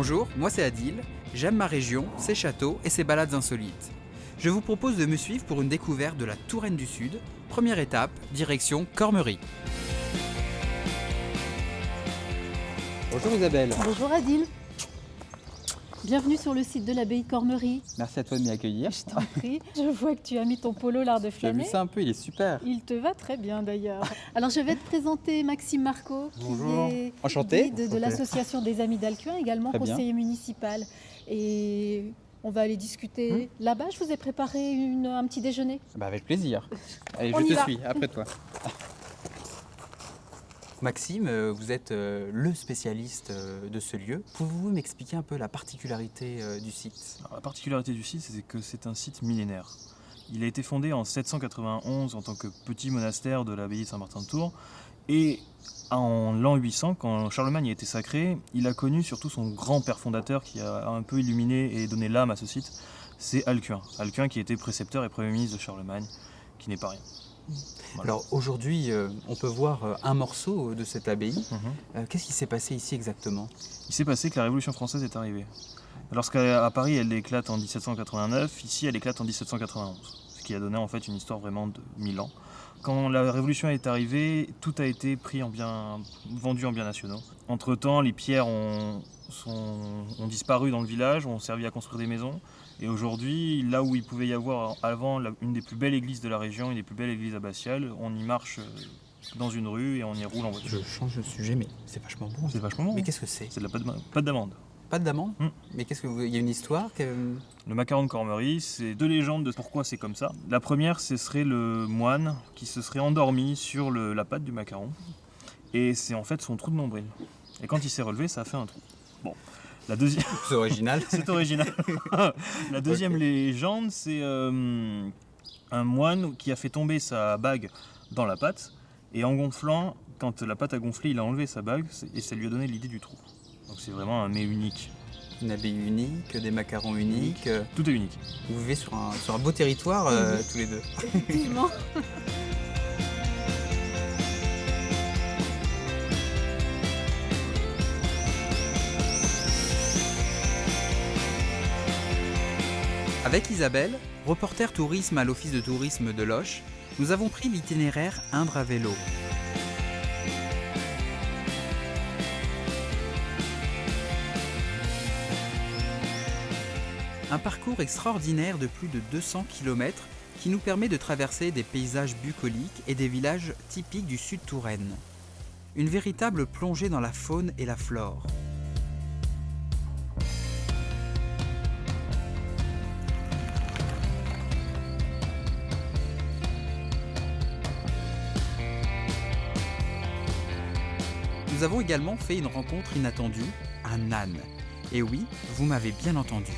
Bonjour, moi c'est Adil, j'aime ma région, ses châteaux et ses balades insolites. Je vous propose de me suivre pour une découverte de la Touraine du Sud. Première étape, direction Cormery. Bonjour Isabelle. Bonjour Adil. Bienvenue sur le site de l'abbaye de Cormery. Merci à toi de m'y accueillir. Je t'en prie. Je vois que tu as mis ton polo lard de J'ai flâner. vu ça un peu, il est super. Il te va très bien d'ailleurs. Alors je vais te présenter Maxime Marco, Bonjour. qui est Enchanté. guide de Enchanté. l'association des Amis d'Alcuin, également Très bien. conseiller municipal. Et on va aller discuter là-bas. Je vous ai préparé un petit déjeuner. Bah avec plaisir. Allez, On je y te va. suis, après toi. Maxime, vous êtes le spécialiste de ce lieu. Pouvez-vous m'expliquer un peu la particularité du site ? Alors, la particularité du site, c'est que c'est un site millénaire. Il a été fondé en 791 en tant que petit monastère de l'abbaye de Saint-Martin de Tours. Et en l'an 800, quand Charlemagne a été sacré, il a connu surtout son grand-père fondateur qui a un peu illuminé et donné l'âme à ce site. C'est Alcuin. Alcuin qui était précepteur et premier ministre de Charlemagne, qui n'est pas rien. Voilà. Alors aujourd'hui, on peut voir un morceau de cette abbaye. Qu'est-ce qui s'est passé ici exactement ? Il s'est passé que la Révolution française est arrivée. Lorsqu'à Paris, elle éclate en 1789, ici, elle éclate en 1791. Ce qui a donné en fait une histoire vraiment de 1000 ans. Quand la Révolution est arrivée, tout a été vendu en biens nationaux. Entre-temps, les pierres ont disparu dans le village, ont servi à construire des maisons. Et aujourd'hui, là où il pouvait y avoir avant une des plus belles églises de la région, une des plus belles églises abbatiales, on y marche dans une rue et on y roule en voiture. Je change de sujet, mais c'est vachement bon. C'est vachement bon. Mais qu'est-ce que c'est ? C'est de la pâte d'amande. Pâte d'amande ? Mm. Mais il y a une histoire Le macaron de Cormery, c'est deux légendes de pourquoi c'est comme ça. La première, ce serait le moine qui se serait endormi sur la pâte du macaron. Et c'est en fait son trou de nombril. Et quand il s'est relevé, ça a fait un trou. Bon. La deuxième... C'est original. C'est original. La deuxième légende, c'est un moine qui a fait tomber sa bague dans la pâte. Et en gonflant, quand la pâte a gonflé, il a enlevé sa bague et ça lui a donné l'idée du trou. Donc c'est vraiment un mets unique. Une abbaye unique, des macarons uniques. Tout est unique. Vous vivez sur un beau territoire tous les deux. Effectivement. Avec Isabelle, reporter tourisme à l'office de tourisme de Loches, nous avons pris l'itinéraire Indre à vélo. Un parcours extraordinaire de plus de 200 km qui nous permet de traverser des paysages bucoliques et des villages typiques du sud Touraine. Une véritable plongée dans la faune et la flore. Nous avons également fait une rencontre inattendue, un âne. Et oui, vous m'avez bien entendu.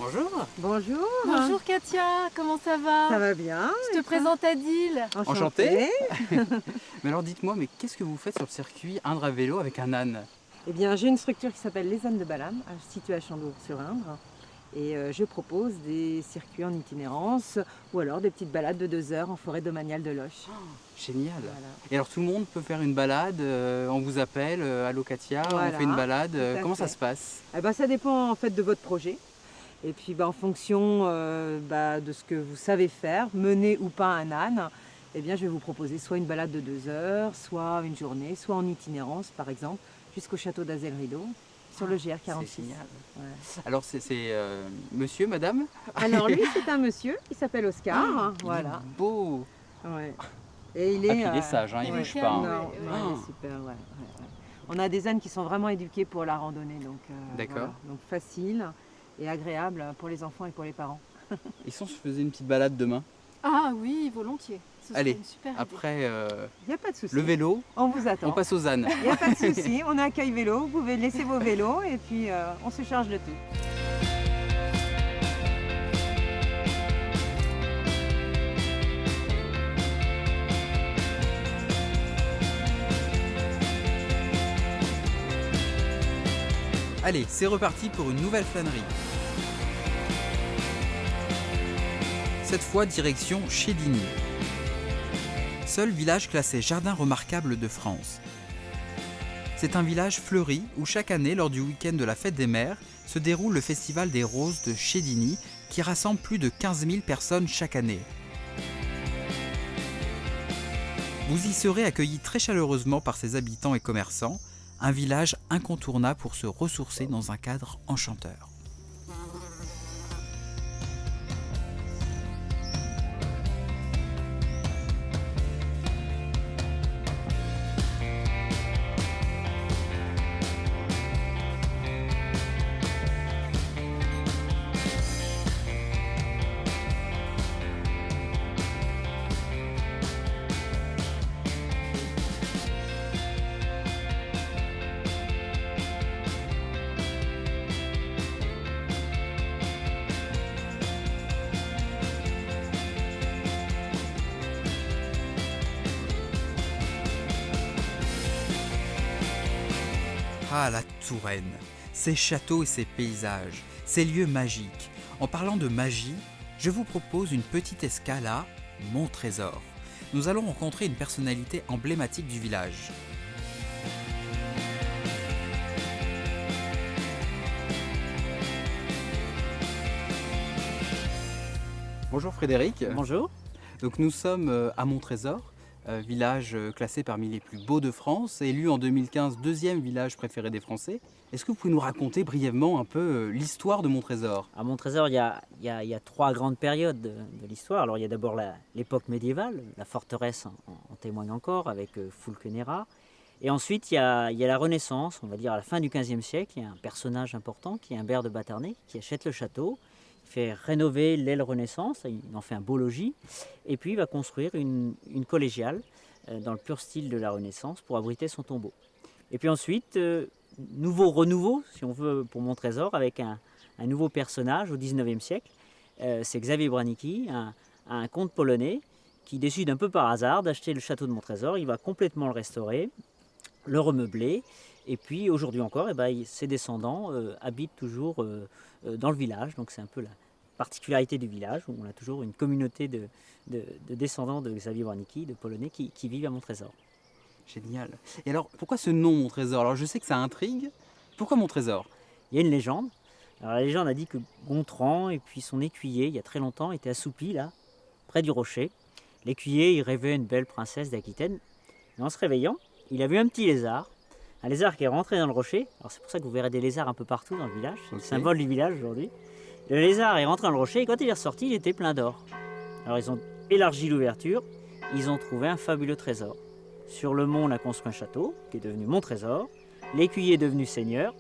Bonjour. Bonjour. Bonjour Katia, comment ça va? Ça va bien. Je te présente Adil. Enchanté. Mais alors dites-moi, mais qu'est-ce que vous faites sur le circuit Indre à vélo avec un âne ? Eh bien, j'ai une structure qui s'appelle les ânes de Balam, située à Chandour-sur-Indre. Et je propose des circuits en itinérance ou alors des petites balades de 2 heures en forêt domaniale de Loches. Génial. Voilà. Et alors tout le monde peut faire une balade, on vous appelle, allô Katia, Voilà, on fait une balade, tout à comment ça fait. se passe ? Eh ben, ça dépend en fait de votre projet. Et puis en fonction de ce que vous savez faire, mener ou pas un âne, eh bien, je vais vous proposer soit une balade de 2 heures, soit une journée, soit en itinérance par exemple, jusqu'au château d'Azel-Rideau, sur le GR46. C'est génial. Ouais. Alors c'est monsieur, madame ? Alors lui, c'est un monsieur qui s'appelle Oscar. Il Voilà. est beau. Ouais. Et il Ah, est, puis il est sage, hein, il ouais. bouge pas. hein. Non, Ouais, non, il ouais. est super, ouais. On a des ânes qui sont vraiment éduqués pour la randonnée, donc, D'accord. voilà. Donc facile et agréable pour les enfants et pour les parents. Et si on se faisait une petite balade demain ? Ah oui, volontiers. Ce serait Allez, une super idée. après Il n'y a pas de souci. le vélo, On vous attend. on passe aux ânes. Il n'y a pas de souci. On accueille vélo. Vous pouvez laisser vos vélos et puis on se charge de tout. Allez, c'est reparti pour une nouvelle flânerie. Cette fois, direction Chédigny. seul village classé jardin remarquable de France. C'est un village fleuri où chaque année, lors du week-end de la fête des mères, se déroule le festival des roses de Chédigny qui rassemble plus de 15 000 personnes chaque année. Vous y serez accueillis très chaleureusement par ses habitants et commerçants, un village incontournable pour se ressourcer dans un cadre enchanteur. Ah, la Touraine, ses châteaux et ses paysages, ses lieux magiques. En parlant de magie, je vous propose une petite escale à Montrésor. Nous allons rencontrer une personnalité emblématique du village. Bonjour Frédéric. Bonjour. Donc nous sommes à Montrésor, village classé parmi les plus beaux de France, élu en 2015 deuxième village préféré des Français. Est-ce que vous pouvez nous raconter brièvement un peu l'histoire de Montrésor? À Montrésor, il y a trois grandes périodes de l'histoire. Alors il y a d'abord l'époque médiévale, la forteresse en témoigne encore avec Fulquenera. Et ensuite il y a la Renaissance, on va dire à la fin du XVe siècle. Il y a un personnage important qui est Humbert de Batarnay qui achète le château. Il fait rénover l'aile Renaissance, il en fait un beau logis, et puis il va construire une collégiale dans le pur style de la Renaissance pour abriter son tombeau. Et puis ensuite, renouveau, si on veut, pour Montrésor, avec un nouveau personnage au XIXe siècle. C'est Xavier Branicki, un comte polonais, qui décide un peu par hasard d'acheter le château de Montrésor. Il va complètement le restaurer, le remeubler, et puis aujourd'hui encore, ses descendants habitent toujours dans le village. Donc c'est un peu la particularité du village, où on a toujours une communauté de descendants de Xavier Branicki, de Polonais, qui vivent à Montrésor. Génial. Et alors, pourquoi ce nom Montrésor? Alors je sais que ça intrigue. Pourquoi Montrésor? Il y a une légende. Alors la légende a dit que Gontran et puis son écuyer, il y a très longtemps, étaient assoupis là, près du rocher. L'écuyer, il rêvait une belle princesse d'Aquitaine. Mais en se réveillant, il a vu un petit lézard. Un lézard qui est rentré dans le rocher. Alors c'est pour ça que vous verrez des lézards un peu partout dans le village. C'est le symbole du village aujourd'hui. Le lézard est rentré dans le rocher et quand il est ressorti, il était plein d'or. Alors ils ont élargi l'ouverture. Ils ont trouvé un fabuleux trésor. Sur le mont, on a construit un château qui est devenu Montrésor. L'écuyer est devenu seigneur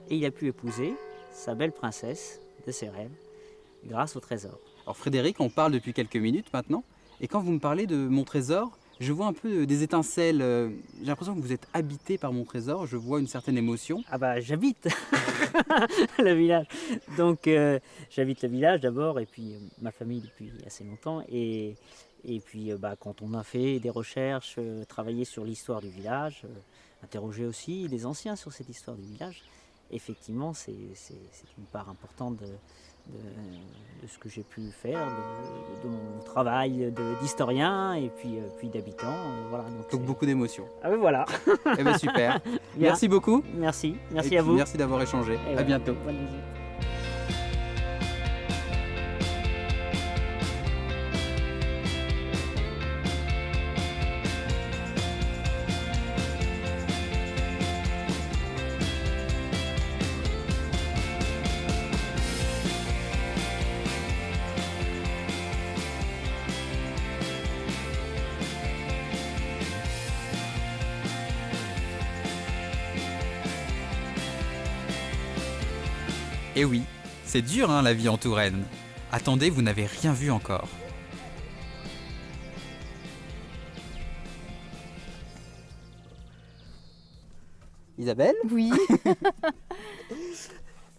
et il a pu épouser sa belle princesse de ses rêves grâce au trésor. Alors Frédéric, on parle depuis quelques minutes maintenant. Et quand vous me parlez de Montrésor, je vois un peu des étincelles. J'ai l'impression que vous êtes habité par Montrésor. Je vois une certaine émotion. Ah bah j'habite le village. Donc j'habite le village d'abord et puis ma famille depuis assez longtemps. Et puis quand on a fait des recherches, travaillé sur l'histoire du village, interrogé aussi les anciens sur cette histoire du village, effectivement c'est une part importante de ce que j'ai pu faire, de mon travail d'historien et puis d'habitant. Voilà, donc beaucoup d'émotions. Ah oui, voilà. Eh bien super. Merci beaucoup. Merci et à vous. Merci d'avoir échangé. Et à bientôt. Bonne visite. Et oui, c'est dur la vie en Touraine. Attendez, vous n'avez rien vu encore. Isabelle? Oui.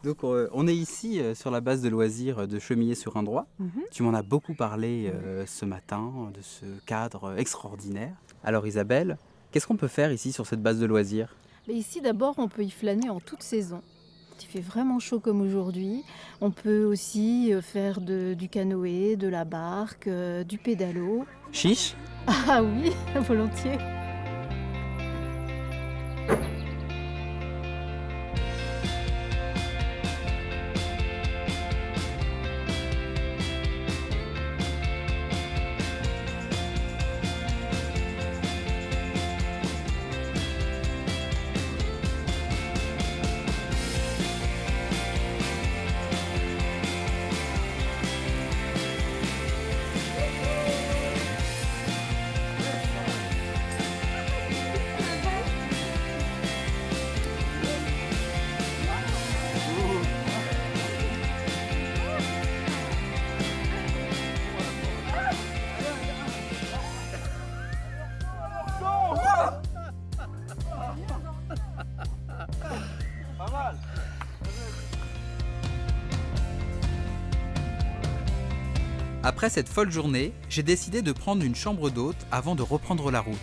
Donc on est ici sur la base de loisirs de Chemillé-sur-Indrois. Tu m'en as beaucoup parlé ce matin de ce cadre extraordinaire. Alors Isabelle, qu'est-ce qu'on peut faire ici sur cette base de loisirs? Mais ici d'abord on peut y flâner en toute saison. quand il fait vraiment chaud comme aujourd'hui, on peut aussi faire du canoë, de la barque, du pédalo. Chiche? Ah oui, volontiers. Après cette folle journée, j'ai décidé de prendre une chambre d'hôte avant de reprendre la route.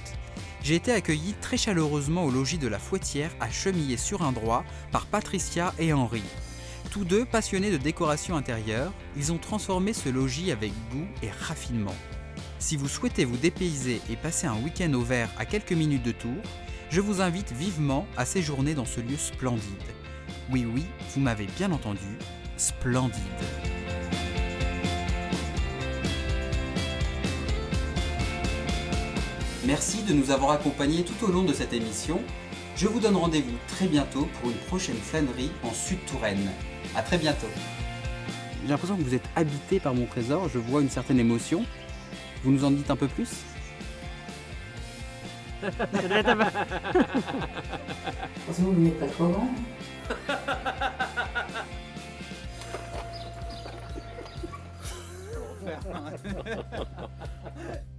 J'ai été accueilli très chaleureusement au logis de la Fouettière à Chemillé-sur-Indrois par Patricia et Henri. Tous deux passionnés de décoration intérieure, ils ont transformé ce logis avec goût et raffinement. Si vous souhaitez vous dépayser et passer un week-end au vert à quelques minutes de Tours, je vous invite vivement à séjourner dans ce lieu splendide. Oui, vous m'avez bien entendu, splendide. Merci de nous avoir accompagnés tout au long de cette émission. Je vous donne rendez-vous très bientôt pour une prochaine flânerie en Sud-Touraine. À très bientôt. J'ai l'impression que vous êtes habité par mon trésor, je vois une certaine émotion. Vous nous en dites un peu plus? Vous n'êtes pas trop grand.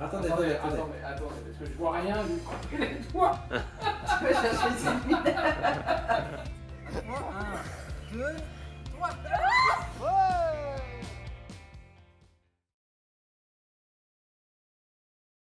Attendez, parce que je vois rien, je les doigts. Tu peux chercher celui-là. 1, 2, 3.